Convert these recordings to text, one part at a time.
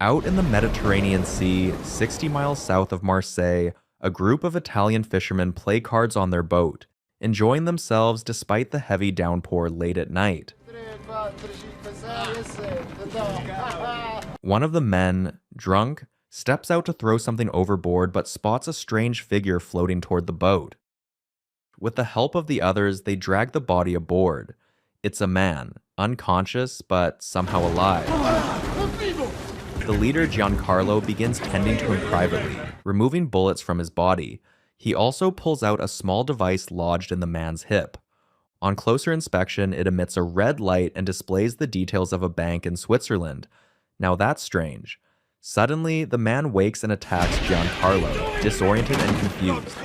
Out in the Mediterranean Sea, 60 miles south of Marseille, a group of Italian fishermen play cards on their boat, enjoying themselves despite the heavy downpour late at night. One of the men, drunk, steps out to throw something overboard but spots a strange figure floating toward the boat. With the help of the others, they drag the body aboard. It's a man, unconscious but somehow alive. The leader, Giancarlo, begins tending to him privately, removing bullets from his body. He also pulls out a small device lodged in the man's hip. On closer inspection, it emits a red light and displays the details of a bank in Switzerland. Now that's strange. Suddenly, the man wakes and attacks Giancarlo, disoriented and confused.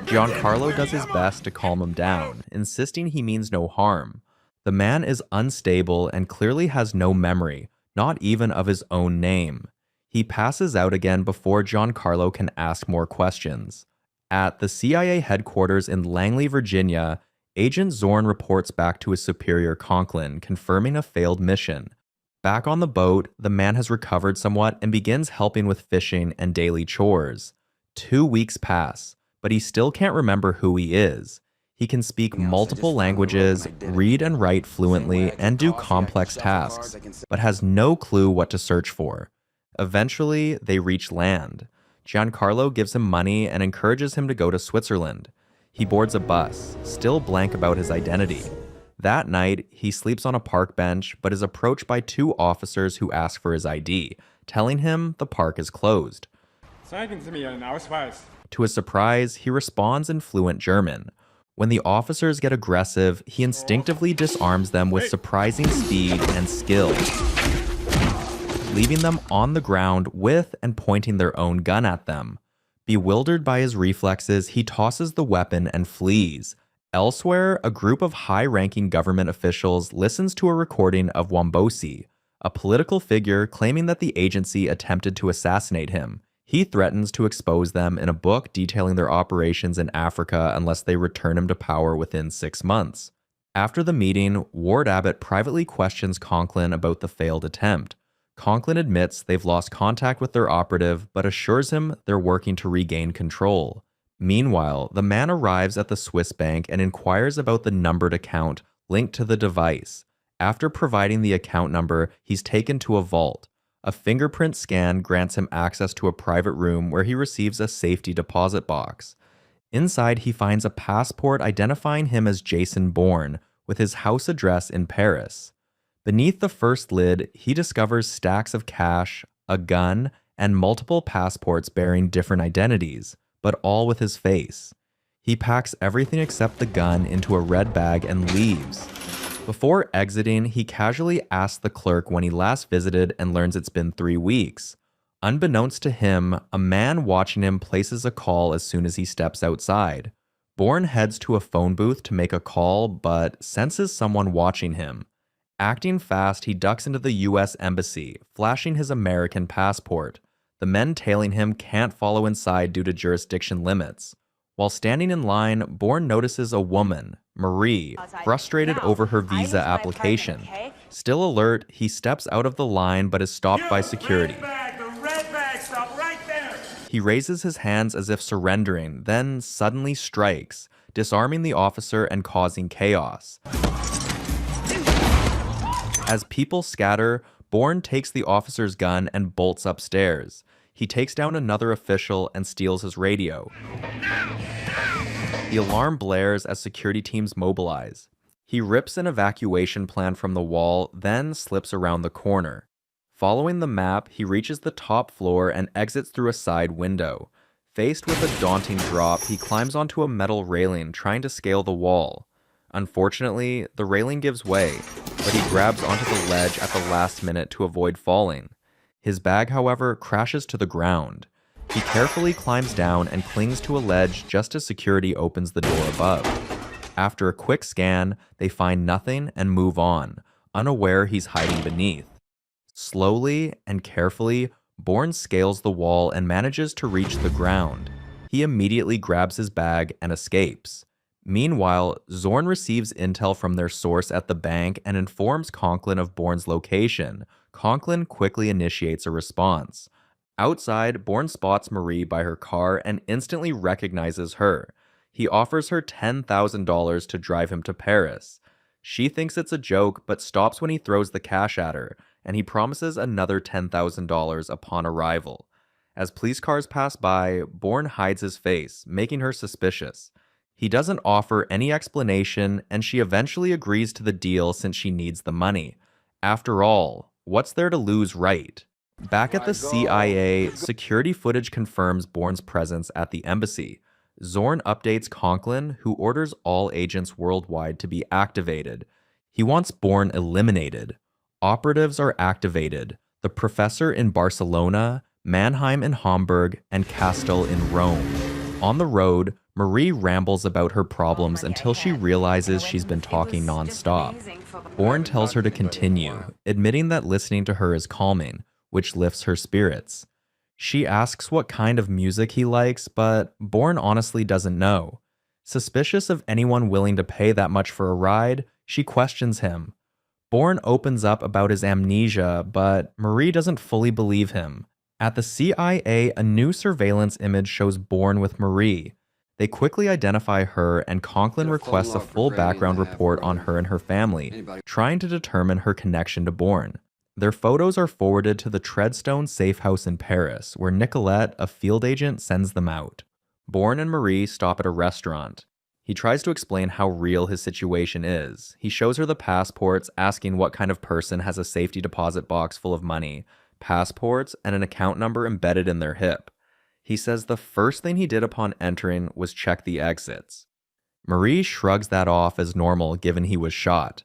Giancarlo does his best to calm him down, insisting he means no harm. The man is unstable and clearly has no memory, not even of his own name. He passes out again before Giancarlo can ask more questions. At the CIA headquarters in Langley, Virginia, Agent Zorn reports back to his superior Conklin, confirming a failed mission. Back on the boat, the man has recovered somewhat and begins helping with fishing and daily chores. 2 weeks pass, but he still can't remember who he is. He can speak multiple languages, read and write fluently, and do complex tasks, but has no clue what to search for. Eventually, they reach land. Giancarlo gives him money and encourages him to go to Switzerland. He boards a bus, still blank about his identity. That night, he sleeps on a park bench, but is approached by 2 officers who ask for his ID, telling him the park is closed. Zeigen Sie mir Ihren Ausweis. To his surprise, he responds in fluent German. When the officers get aggressive, he instinctively disarms them with surprising speed and skill, leaving them on the ground with and pointing their own gun at them. Bewildered by his reflexes, he tosses the weapon and flees. Elsewhere, a group of high-ranking government officials listens to a recording of Wombosi, a political figure claiming that the agency attempted to assassinate him. He threatens to expose them in a book detailing their operations in Africa unless they return him to power within 6 months. After the meeting, Ward Abbott privately questions Conklin about the failed attempt. Conklin admits they've lost contact with their operative, but assures him they're working to regain control. Meanwhile, the man arrives at the Swiss bank and inquires about the numbered account linked to the device. After providing the account number, he's taken to a vault. A fingerprint scan grants him access to a private room where he receives a safety deposit box. Inside, he finds a passport identifying him as Jason Bourne, with his house address in Paris. Beneath the first lid, he discovers stacks of cash, a gun, and multiple passports bearing different identities, but all with his face. He packs everything except the gun into a red bag and leaves. Before exiting, he casually asks the clerk when he last visited and learns it's been 3 weeks. Unbeknownst to him, a man watching him places a call as soon as he steps outside. Bourne heads to a phone booth to make a call, but senses someone watching him. Acting fast, he ducks into the US Embassy, flashing his American passport. The men tailing him can't follow inside due to jurisdiction limits. While standing in line, Bourne notices a woman, Marie, frustrated over her visa application. Still alert, he steps out of the line but is stopped by security. The red bag, stop right there. He raises his hands as if surrendering, then suddenly strikes, disarming the officer and causing chaos. As people scatter, Bourne takes the officer's gun and bolts upstairs. He takes down another official and steals his radio. The alarm blares as security teams mobilize. He rips an evacuation plan from the wall, then slips around the corner. Following the map, he reaches the top floor and exits through a side window. Faced with a daunting drop, he climbs onto a metal railing, trying to scale the wall. Unfortunately, the railing gives way, but he grabs onto the ledge at the last minute to avoid falling. His bag, however, crashes to the ground. He carefully climbs down and clings to a ledge just as security opens the door above. After a quick scan, they find nothing and move on, unaware he's hiding beneath. Slowly and carefully, Bourne scales the wall and manages to reach the ground. He immediately grabs his bag and escapes. Meanwhile, Zorn receives intel from their source at the bank and informs Conklin of Bourne's location. Conklin quickly initiates a response. Outside, Bourne spots Marie by her car and instantly recognizes her. He offers her $10,000 to drive him to Paris. She thinks it's a joke, but stops when he throws the cash at her, and he promises another $10,000 upon arrival. As police cars pass by, Bourne hides his face, making her suspicious. He doesn't offer any explanation, and she eventually agrees to the deal since she needs the money. After all, what's there to lose, right? Back at the CIA, security footage confirms Bourne's presence at the embassy. Zorn updates Conklin, who orders all agents worldwide to be activated. He wants Bourne eliminated. Operatives are activated. The professor in Barcelona, Mannheim in Hamburg, and Castel in Rome. On the road, Marie rambles about her problems until she realizes she's been talking nonstop. Bourne tells her to continue, admitting that listening to her is calming, which lifts her spirits. She asks what kind of music he likes, but Bourne honestly doesn't know. Suspicious of anyone willing to pay that much for a ride, she questions him. Bourne opens up about his amnesia, but Marie doesn't fully believe him. At the CIA, a new surveillance image shows Bourne with Marie. They quickly identify her, and Conklin requests a full background report on her and her family, trying to determine her connection to Bourne. Their photos are forwarded to the Treadstone safe house in Paris, where Nicolette, a field agent, sends them out. Bourne and Marie stop at a restaurant. He tries to explain how real his situation is. He shows her the passports, asking what kind of person has a safety deposit box full of money, passports, and an account number embedded in their hip. He says the first thing he did upon entering was check the exits. Marie shrugs that off as normal given he was shot.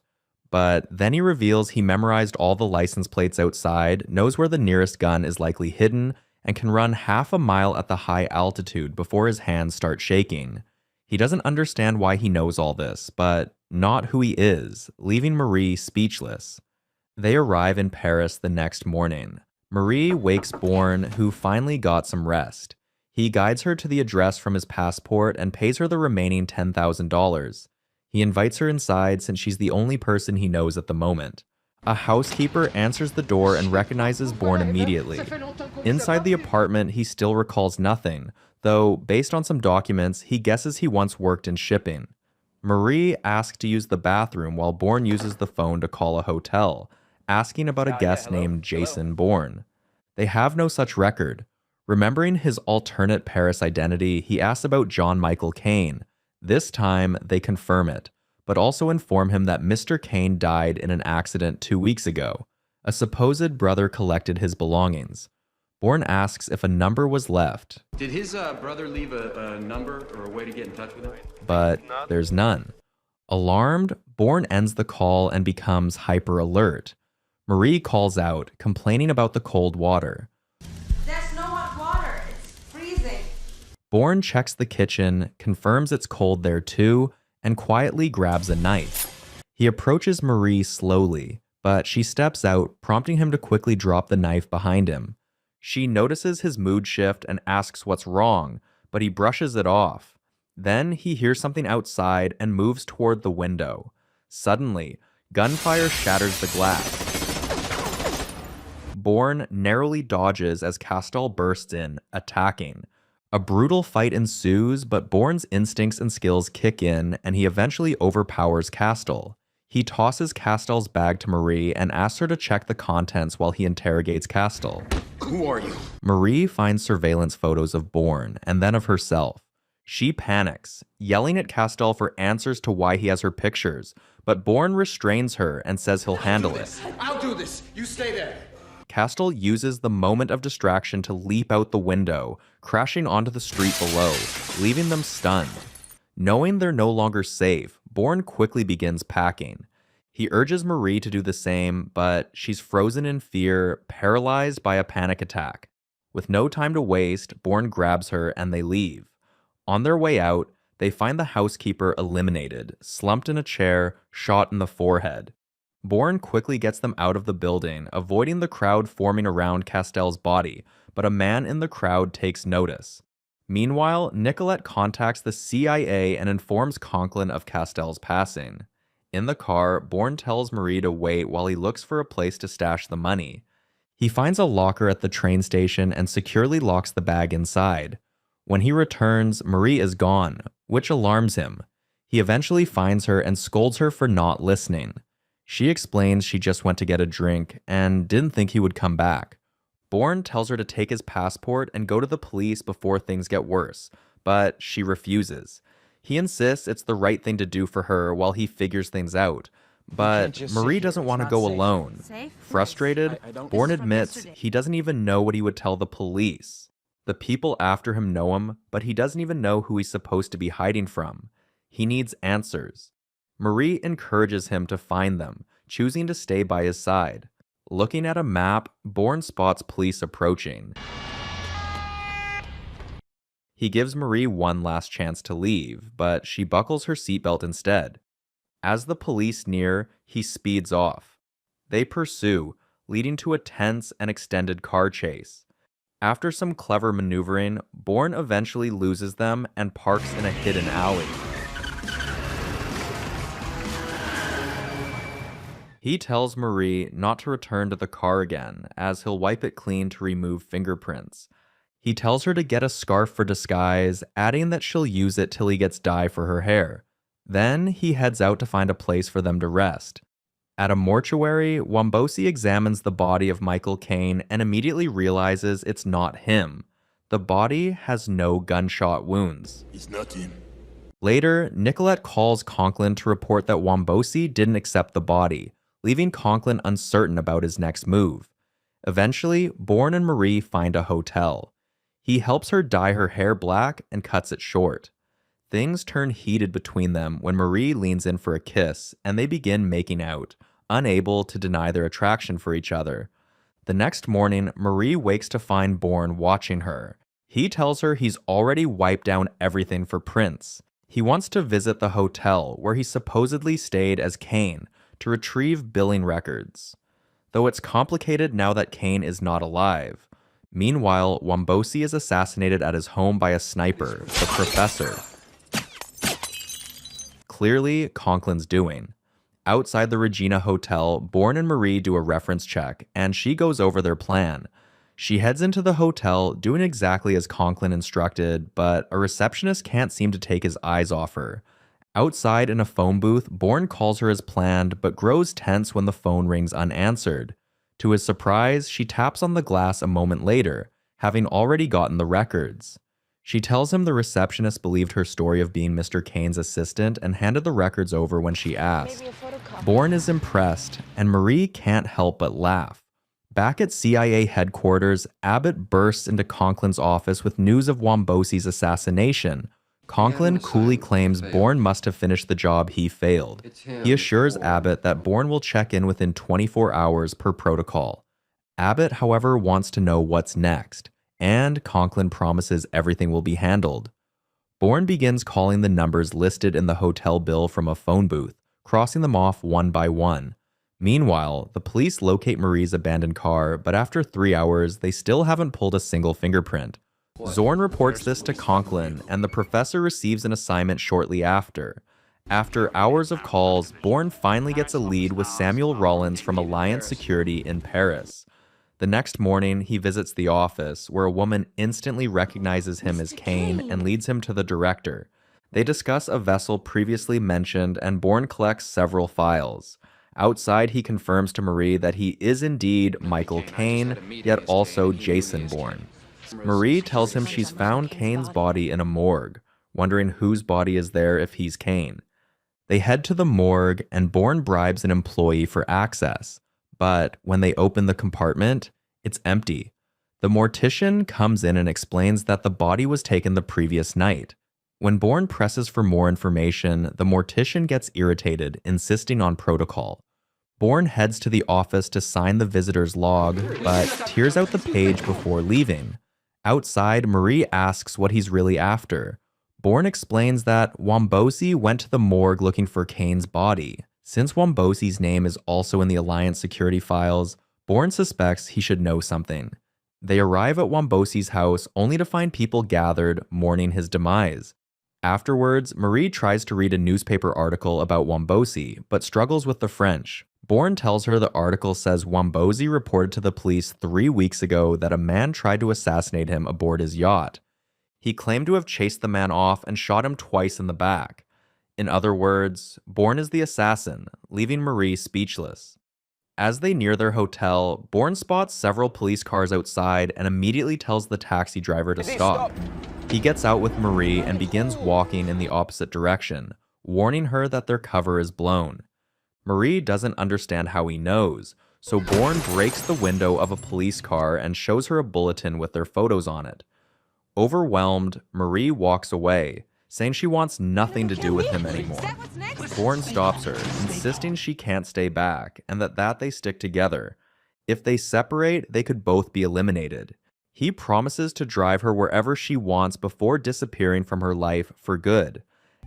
But then he reveals he memorized all the license plates outside, knows where the nearest gun is likely hidden, and can run half a mile at the high altitude before his hands start shaking. He doesn't understand why he knows all this, but not who he is, leaving Marie speechless. They arrive in Paris the next morning. Marie wakes Bourne, who finally got some rest. He guides her to the address from his passport and pays her the remaining $10,000. He invites her inside since she's the only person he knows at the moment. A housekeeper answers the door and recognizes Bourne immediately. Inside the apartment, he still recalls nothing, though based on some documents, he guesses he once worked in shipping. Marie asks to use the bathroom while Bourne uses the phone to call a hotel, asking about a guest named Jason Bourne. They have no such record. Remembering his alternate Paris identity, he asks about John Michael Caine. This time, they confirm it, but also inform him that Mr. Caine died in an accident 2 weeks ago. A supposed brother collected his belongings. Bourne asks if a number was left. Did his brother leave a number or a way to get in touch with him? But there's none. Alarmed, Bourne ends the call and becomes hyper alert. Marie calls out, complaining about the cold water. There's no hot water. It's freezing. Bourne checks the kitchen, confirms it's cold there too, and quietly grabs a knife. He approaches Marie slowly, but she steps out, prompting him to quickly drop the knife behind him. She notices his mood shift and asks what's wrong, but he brushes it off. Then he hears something outside and moves toward the window. Suddenly, gunfire shatters the glass. Bourne narrowly dodges as Castel bursts in, attacking. A brutal fight ensues, but Bourne's instincts and skills kick in, and he eventually overpowers Castel. He tosses Castel's bag to Marie and asks her to check the contents while he interrogates Castel. Who are you? Marie finds surveillance photos of Bourne, and then of herself. She panics, yelling at Castel for answers to why he has her pictures, but Bourne restrains her and says he'll handle it. I'll do this. You stay there. Castel uses the moment of distraction to leap out the window, crashing onto the street below, leaving them stunned. Knowing they're no longer safe, Bourne quickly begins packing. He urges Marie to do the same, but she's frozen in fear, paralyzed by a panic attack. With no time to waste, Bourne grabs her and they leave. On their way out, they find the housekeeper eliminated, slumped in a chair, shot in the forehead. Bourne quickly gets them out of the building, avoiding the crowd forming around Castel's body, but a man in the crowd takes notice. Meanwhile, Nicolette contacts the CIA and informs Conklin of Castell's passing. In the car, Bourne tells Marie to wait while he looks for a place to stash the money. He finds a locker at the train station and securely locks the bag inside. When he returns, Marie is gone, which alarms him. He eventually finds her and scolds her for not listening. She explains she just went to get a drink and didn't think he would come back. Bourne tells her to take his passport and go to the police before things get worse, but she refuses. He insists it's the right thing to do for her while he figures things out. But Marie doesn't want to go alone. Safe? Frustrated, Bourne admits yesterday. he doesn't even know what he would tell the police. The people after him know him, but he doesn't even know who he's supposed to be hiding from. He needs answers. Marie encourages him to find them, choosing to stay by his side. Looking at a map, Bourne spots police approaching. He gives Marie one last chance to leave, but she buckles her seatbelt instead. As the police near, he speeds off. They pursue, leading to a tense and extended car chase. After some clever maneuvering, Bourne eventually loses them and parks in a hidden alley. He tells Marie not to return to the car again, as he'll wipe it clean to remove fingerprints. He tells her to get a scarf for disguise, adding that she'll use it till he gets dye for her hair. Then he heads out to find a place for them to rest. At a mortuary, Wombosi examines the body of Michael Caine and immediately realizes it's not him. The body has no gunshot wounds. It's not him. Later, Nicolette calls Conklin to report that Wombosi didn't accept the body, leaving Conklin uncertain about his next move. Eventually, Bourne and Marie find a hotel. He helps her dye her hair black and cuts it short. Things turn heated between them when Marie leans in for a kiss, and they begin making out, unable to deny their attraction for each other. The next morning, Marie wakes to find Bourne watching her. He tells her he's already wiped down everything for Prince. He wants to visit the hotel where he supposedly stayed as Caine to retrieve billing records. Though it's complicated now that Caine is not alive. Meanwhile, Wombosi is assassinated at his home by a sniper, the Professor. Clearly, Conklin's doing. Outside the Regina Hotel, Bourne and Marie do a reference check, and she goes over their plan. She heads into the hotel, doing exactly as Conklin instructed, but a receptionist can't seem to take his eyes off her. Outside in a phone booth, Bourne calls her as planned, but grows tense when the phone rings unanswered. To his surprise, she taps on the glass a moment later, having already gotten the records. She tells him the receptionist believed her story of being Mr. Caine's assistant and handed the records over when she asked. Bourne is impressed, and Marie can't help but laugh. Back at CIA headquarters, Abbott bursts into Conklin's office with news of Wombosi's assassination. Conklin coolly claims Bourne must have finished the job he failed. He assures Abbott that Bourne will check in within 24 hours per protocol. Abbott, however, wants to know what's next, and Conklin promises everything will be handled. Bourne begins calling the numbers listed in the hotel bill from a phone booth, crossing them off one by one. Meanwhile, the police locate Marie's abandoned car, but after 3 hours, they still haven't pulled a single fingerprint. Zorn reports this to Conklin, and the professor receives an assignment shortly after. After hours of calls, Bourne finally gets a lead with Samuel Rollins from Alliance Security in Paris. The next morning, he visits the office, where a woman instantly recognizes him as Caine and leads him to the director. They discuss a vessel previously mentioned, and Bourne collects several files. Outside, he confirms to Marie that he is indeed Michael Caine, yet also Jason Bourne. Marie tells him she's found Caine's body in a morgue, wondering whose body is there if he's Caine. They head to the morgue, and Bourne bribes an employee for access. But when they open the compartment, it's empty. The mortician comes in and explains that the body was taken the previous night. When Bourne presses for more information, the mortician gets irritated, insisting on protocol. Bourne heads to the office to sign the visitor's log, but tears out the page before leaving. Outside, Marie asks what he's really after. Bourne explains that Wombosi went to the morgue looking for Caine's body. Since Wombosi's name is also in the Alliance security files, Bourne suspects he should know something. They arrive at Wombosi's house only to find people gathered mourning his demise. Afterwards, Marie tries to read a newspaper article about Wombosi, but struggles with the French. Bourne tells her the article says Wombosi reported to the police 3 weeks ago that a man tried to assassinate him aboard his yacht. He claimed to have chased the man off and shot him twice in the back. In other words, Bourne is the assassin, leaving Marie speechless. As they near their hotel, Bourne spots several police cars outside and immediately tells the taxi driver to stop. He gets out with Marie and begins walking in the opposite direction, warning her that their cover is blown. Marie doesn't understand how he knows, so Bourne breaks the window of a police car and shows her a bulletin with their photos on it. Overwhelmed, Marie walks away, saying she wants nothing to do with him anymore. Bourne stops her, insisting she can't stay back and that they stick together. If they separate, they could both be eliminated. He promises to drive her wherever she wants before disappearing from her life for good.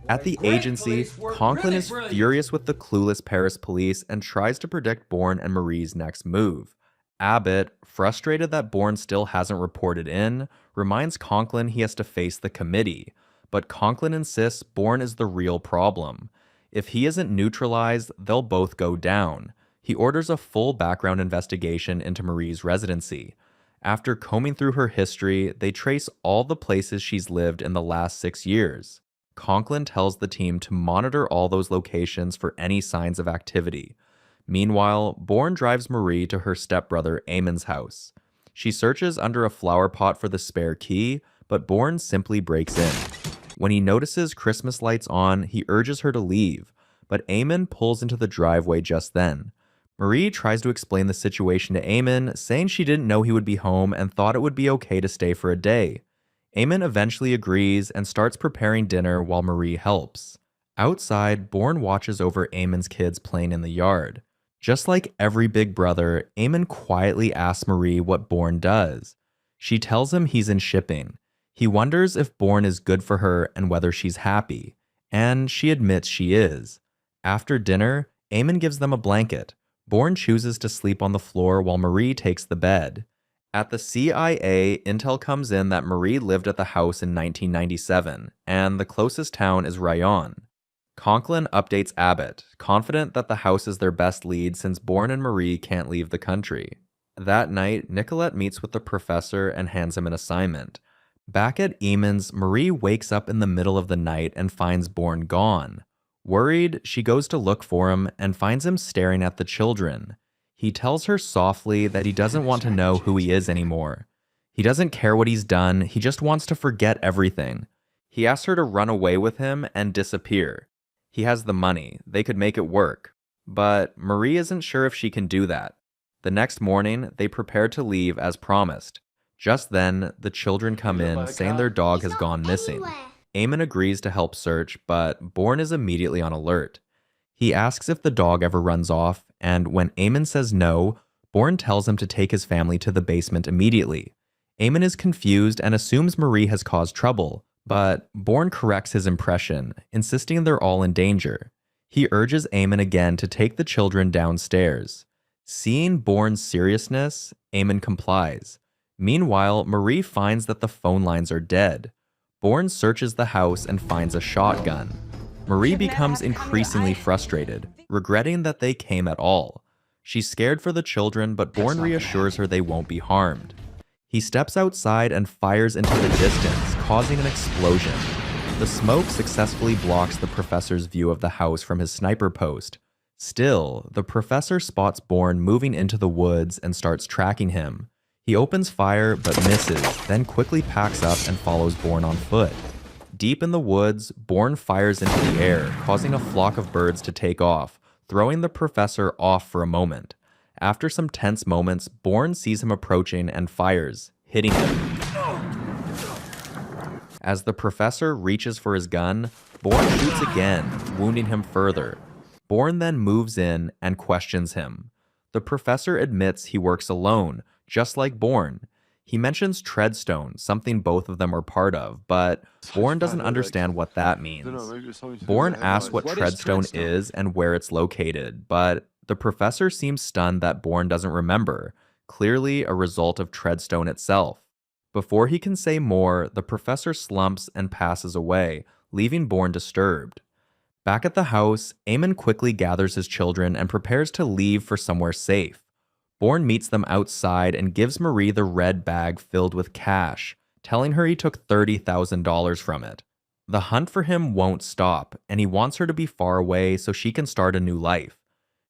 At the agency, Conklin is furious with the clueless Paris police and tries to predict Bourne and Marie's next move. Abbott, frustrated that Bourne still hasn't reported in, reminds Conklin he has to face the committee, but Conklin insists Bourne is the real problem. If he isn't neutralized, they'll both go down. He orders a full background investigation into Marie's residency. After combing through her history, they trace all the places she's lived in the last 6 years. Conklin tells the team to monitor all those locations for any signs of activity. Meanwhile, Bourne drives Marie to her stepbrother Eamon's house. She searches under a flower pot for the spare key, but Bourne simply breaks in. When he notices Christmas lights on, he urges her to leave, but Eamon pulls into the driveway just then. Marie tries to explain the situation to Eamon, saying she didn't know he would be home and thought it would be okay to stay for a day. Eamon eventually agrees and starts preparing dinner while Marie helps. Outside, Bourne watches over Eamon's kids playing in the yard. Just like every big brother, Eamon quietly asks Marie what Bourne does. She tells him he's in shipping. He wonders if Bourne is good for her and whether she's happy, and she admits she is. After dinner, Eamon gives them a blanket. Bourne chooses to sleep on the floor while Marie takes the bed. At the CIA, intel comes in that Marie lived at the house in 1997, and the closest town is Rayon. Conklin updates Abbott, confident that the house is their best lead since Bourne and Marie can't leave the country. That night, Nicolette meets with the professor and hands him an assignment. Back at Eamon's, Marie wakes up in the middle of the night and finds Bourne gone. Worried, she goes to look for him and finds him staring at the children. He tells her softly that he doesn't want to know who he is anymore. He doesn't care what he's done, he just wants to forget everything. He asks her to run away with him and disappear. He has the money, they could make it work. But Marie isn't sure if she can do that. The next morning, they prepare to leave as promised. Just then, the children come in saying their dog has gone missing. Eamon agrees to help search, but Bourne is immediately on alert. He asks if the dog ever runs off, and when Eamon says no, Bourne tells him to take his family to the basement immediately. Eamon is confused and assumes Marie has caused trouble, but Bourne corrects his impression, insisting they're all in danger. He urges Eamon again to take the children downstairs. Seeing Bourne's seriousness, Eamon complies. Meanwhile, Marie finds that the phone lines are dead. Bourne searches the house and finds a shotgun. Marie becomes increasingly frustrated, regretting that they came at all. She's scared for the children, but Bourne reassures her they won't be harmed. He steps outside and fires into the distance, causing an explosion. The smoke successfully blocks the professor's view of the house from his sniper post. Still, the professor spots Bourne moving into the woods and starts tracking him. He opens fire but misses, then quickly packs up and follows Bourne on foot. Deep in the woods, Bourne fires into the air, causing a flock of birds to take off, throwing the professor off for a moment. After some tense moments, Bourne sees him approaching and fires, hitting him. As the professor reaches for his gun, Bourne shoots again, wounding him further. Bourne then moves in and questions him. The professor admits he works alone, just like Bourne. He mentions Treadstone, something both of them are part of, but Bourne doesn't understand what that means. Bourne asks what Treadstone is and where it's located, but the professor seems stunned that Bourne doesn't remember. clearly a result of Treadstone itself. Before he can say more, the professor slumps and passes away, leaving Bourne disturbed. Back at the house, Eamon quickly gathers his children and prepares to leave for somewhere safe. Bourne meets them outside and gives Marie the red bag filled with cash, telling her he took $30,000 from it. The hunt for him won't stop, and he wants her to be far away so she can start a new life.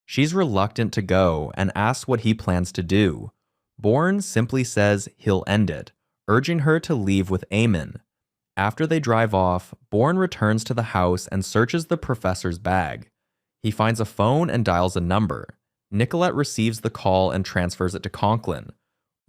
She's reluctant to go and asks what he plans to do. Bourne simply says he'll end it, urging her to leave with Eamon. After they drive off, Bourne returns to the house and searches the professor's bag. He finds a phone and dials a number. Nicolette receives the call and transfers it to Conklin.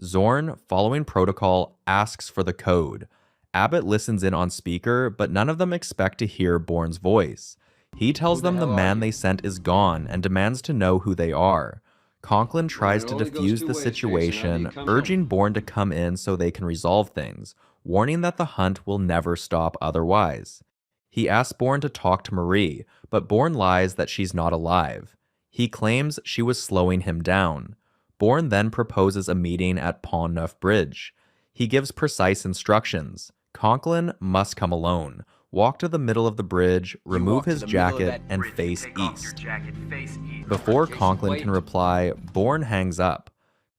Zorn, following protocol, asks for the code. Abbott listens in on speaker, but none of them expect to hear Bourne's voice. He tells them the man they sent is gone and demands to know who they are. Conklin tries to defuse the situation, urging Bourne to come in so they can resolve things, warning that the hunt will never stop otherwise. He asks Bourne to talk to Marie, but Bourne lies that she's not alive. He claims she was slowing him down. Bourne then proposes a meeting at Pont Neuf Bridge. He gives precise instructions. Conklin must come alone, walk to the middle of the bridge, remove his jacket, and face east. Before Conklin can reply, Bourne hangs up.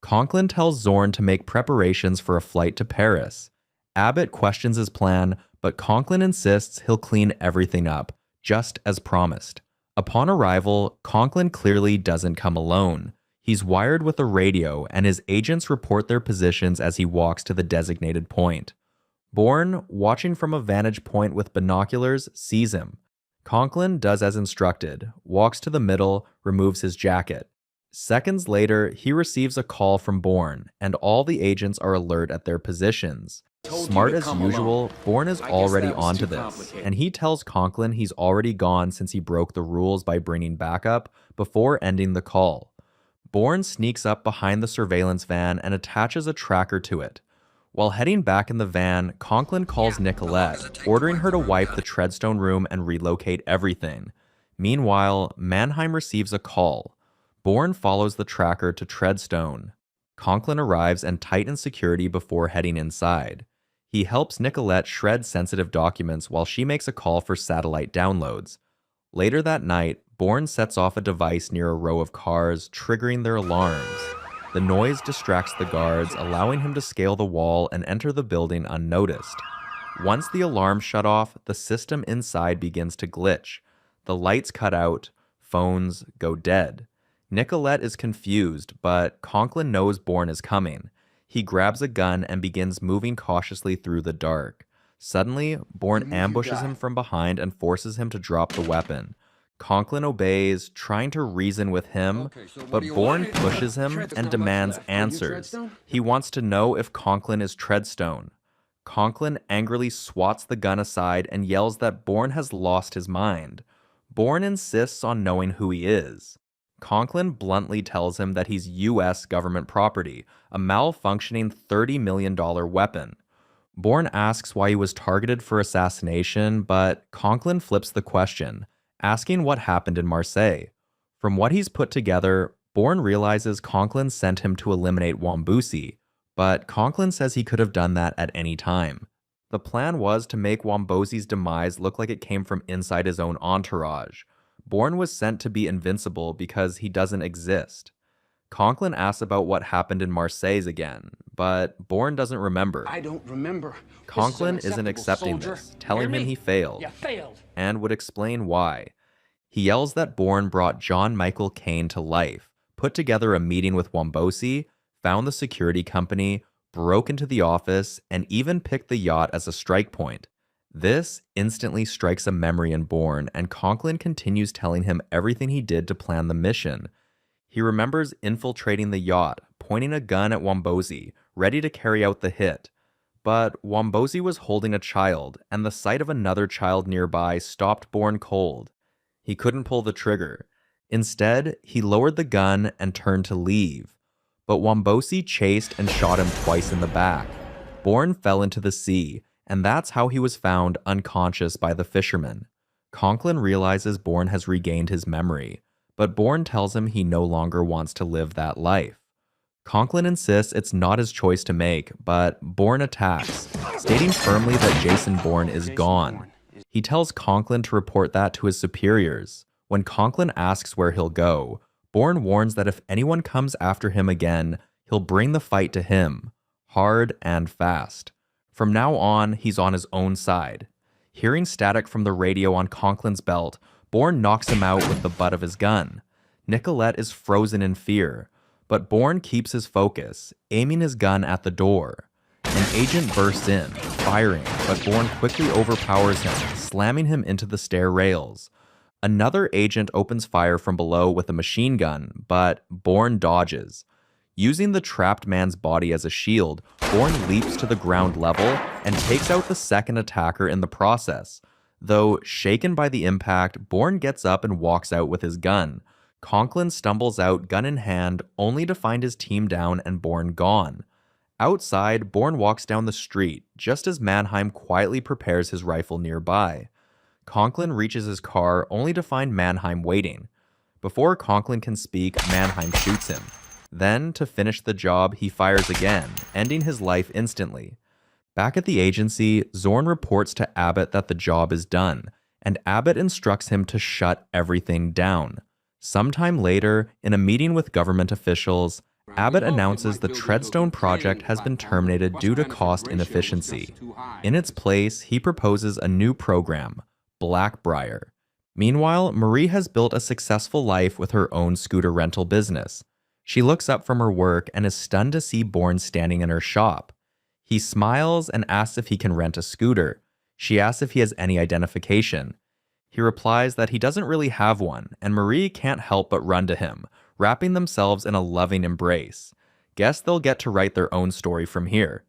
Conklin tells Zorn to make preparations for a flight to Paris. Abbott questions his plan, but Conklin insists he'll clean everything up, just as promised. Upon arrival, Conklin clearly doesn't come alone. He's wired with a radio, and his agents report their positions as he walks to the designated point. Bourne, watching from a vantage point with binoculars, sees him. Conklin does as instructed, walks to the middle, removes his jacket. Seconds later, he receives a call from Bourne, and all the agents are alert at their positions. Smart as usual, Bourne is already onto this, and he tells Conklin he's already gone since he broke the rules by bringing backup before ending the call. Bourne sneaks up behind the surveillance van and attaches a tracker to it. While heading back in the van, Conklin calls Nicolette, ordering her to wipe the Treadstone room and relocate everything. Meanwhile, Mannheim receives a call. Bourne follows the tracker to Treadstone. Conklin arrives and tightens security before heading inside. He helps Nicolette shred sensitive documents while she makes a call for satellite downloads. Later that night, Bourne sets off a device near a row of cars, triggering their alarms. The noise distracts the guards, allowing him to scale the wall and enter the building unnoticed. Once the alarm shut off, the system inside begins to glitch. The lights cut out, phones go dead. Nicolette is confused, but Conklin knows Bourne is coming. He grabs a gun and begins moving cautiously through the dark. Suddenly, Bourne ambushes him from behind and forces him to drop the weapon. Conklin obeys, trying to reason with him, but Bourne pushes him and demands answers. He wants to know if Conklin is Treadstone. Conklin angrily swats the gun aside and yells that Bourne has lost his mind. Bourne insists on knowing who he is. Conklin bluntly tells him that he's U.S. government property, a malfunctioning $30 million weapon. Bourne asks why he was targeted for assassination, but Conklin flips the question, asking what happened in Marseille. From what he's put together, Bourne realizes Conklin sent him to eliminate Wombusi, but Conklin says he could have done that at any time. The plan was to make Wombosi's demise look like it came from inside his own entourage. Bourne was sent to be invincible because he doesn't exist. Conklin asks about what happened in Marseille again, but Bourne doesn't remember. I don't remember. Conklin isn't accepting this, telling him he failed, and would explain why. He yells that Bourne brought John Michael Caine to life, put together a meeting with Wombosi, found the security company, broke into the office, and even picked the yacht as a strike point. This instantly strikes a memory in Bourne, and Conklin continues telling him everything he did to plan the mission. He remembers infiltrating the yacht, pointing a gun at Wombosi, ready to carry out the hit. But Wombosi was holding a child, and the sight of another child nearby stopped Bourne cold. He couldn't pull the trigger. Instead, he lowered the gun and turned to leave. But Wombosi chased and shot him twice in the back. Bourne fell into the sea, and that's how he was found unconscious by the fishermen. Conklin realizes Bourne has regained his memory, but Bourne tells him he no longer wants to live that life. Conklin insists it's not his choice to make, but Bourne attacks, stating firmly that Jason Bourne is gone. He tells Conklin to report that to his superiors. When Conklin asks where he'll go, Bourne warns that if anyone comes after him again, he'll bring the fight to him, hard and fast. From now on, he's on his own side. Hearing static from the radio on Conklin's belt, Bourne knocks him out with the butt of his gun. Nicolette is frozen in fear, but Bourne keeps his focus, aiming his gun at the door. An agent bursts in, firing, but Bourne quickly overpowers him, slamming him into the stair rails. Another agent opens fire from below with a machine gun, but Bourne dodges. Using the trapped man's body as a shield, Bourne leaps to the ground level and takes out the second attacker in the process. Though shaken by the impact, Bourne gets up and walks out with his gun. Conklin stumbles out, gun in hand, only to find his team down and Bourne gone. Outside, Bourne walks down the street, just as Mannheim quietly prepares his rifle nearby. Conklin reaches his car, only to find Mannheim waiting. Before Conklin can speak, Mannheim shoots him. Then, to finish the job, he fires again, ending his life instantly. Back at the agency, Zorn reports to Abbott that the job is done, and Abbott instructs him to shut everything down. Sometime later, in a meeting with government officials, Abbott announces the Treadstone project has been terminated due to cost inefficiency. In its place, he proposes a new program, Blackbriar. Meanwhile, Marie has built a successful life with her own scooter rental business. She looks up from her work and is stunned to see Bourne standing in her shop. He smiles and asks if he can rent a scooter. She asks if he has any identification. He replies that he doesn't really have one, and Marie can't help but run to him, wrapping themselves in a loving embrace. Guess they'll get to write their own story from here.